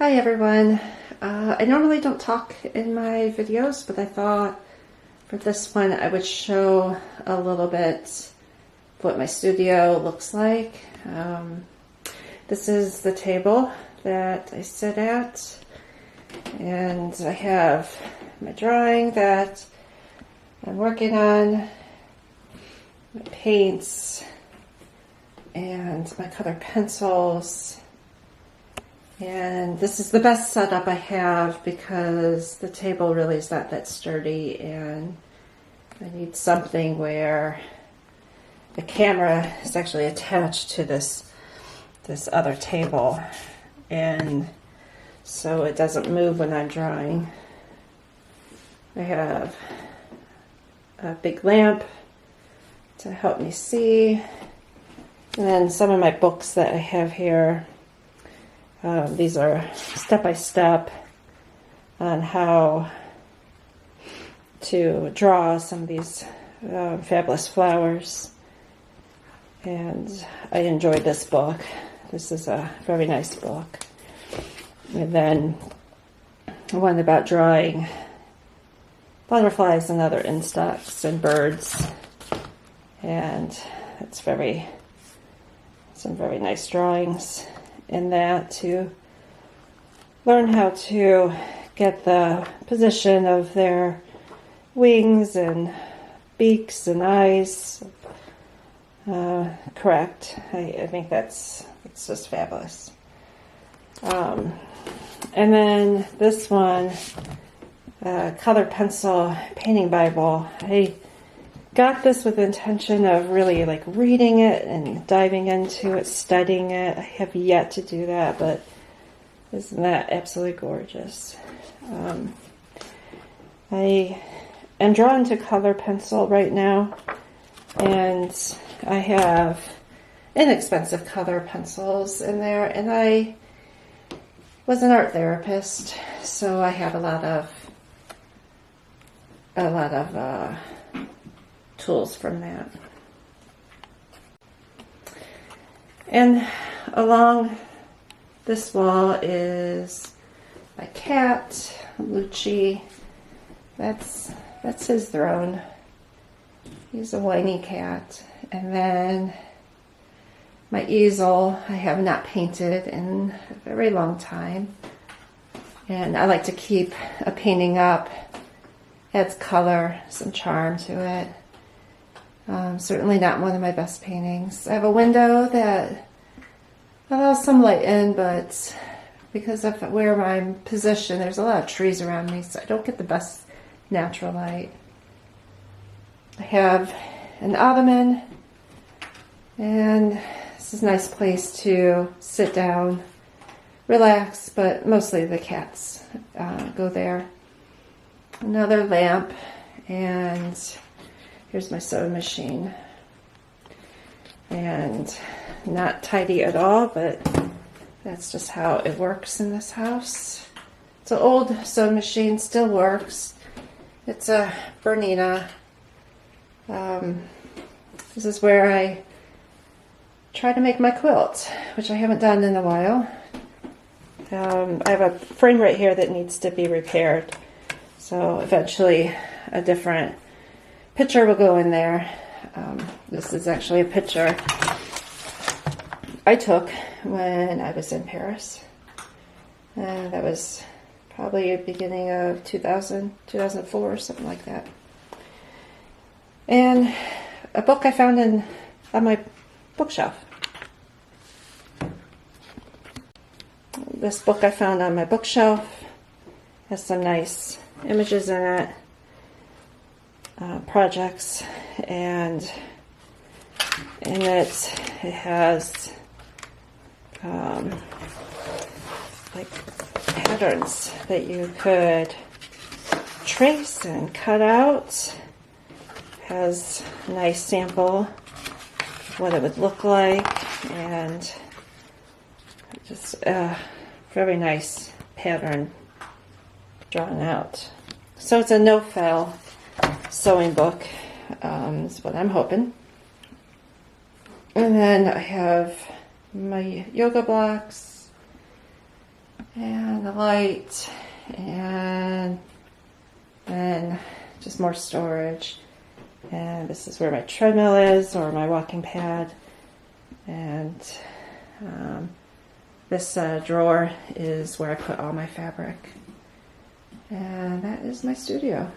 Hi everyone. I normally don't talk in my videos, but I thought for this one I would show a little bit what my studio looks like. This is the table that I sit at, and I have my drawing that I'm working on, my paints, and my color pencils. And this is the best setup I have because the table really is not that sturdy, and I need something where the camera is actually attached to this other table, and so it doesn't move when I'm drawing. I have a big lamp to help me see, and then some of my books that I have here. These are step-by-step on how to draw some of these fabulous flowers, and I enjoyed this book. This is a very nice book. And then one about drawing butterflies and other insects and birds, and it's some very nice drawings in that to learn how to get the position of their wings and beaks and eyes correct. I think it's just fabulous. And then this one, color pencil painting Bible. I got this with the intention of really like reading it and diving into it, studying it. I have yet to do that, but isn't that absolutely gorgeous? I am drawn to color pencil right now, and I have inexpensive color pencils in there, and I was an art therapist, so I have a lot of tools from that. And along this wall is my cat, Lucci. That's his throne. He's a whiny cat. And then my easel I have not painted in a very long time. And I like to keep a painting up. Adds color, some charm to it. Certainly not one of my best paintings. I have a window that allows some light in, but because of where I'm positioned, there's a lot of trees around me, so I don't get the best natural light. I have an ottoman, and this is a nice place to sit down, relax, but mostly the cats go there. Another lamp, and here's my sewing machine. And not tidy at all, but that's just how it works in this house. It's an old sewing machine, still works. It's a Bernina. This is where I try to make my quilt, which I haven't done in a while. I have a frame right here that needs to be repaired. So eventually a different picture will go in there. This is actually a picture I took when I was in Paris. That was probably the beginning of 2004 or something like that. And a book I found on my bookshelf. This book I found on my bookshelf has some nice images in it. Projects, and in it has like patterns that you could trace and cut out. Has a nice sample of what it would look like, and just a very nice pattern drawn out. So it's a no-fail sewing book, is what I'm hoping. And then I have my yoga blocks, and the light, and then just more storage. And this is where my treadmill is, or my walking pad. And this drawer is where I put all my fabric. And that is my studio.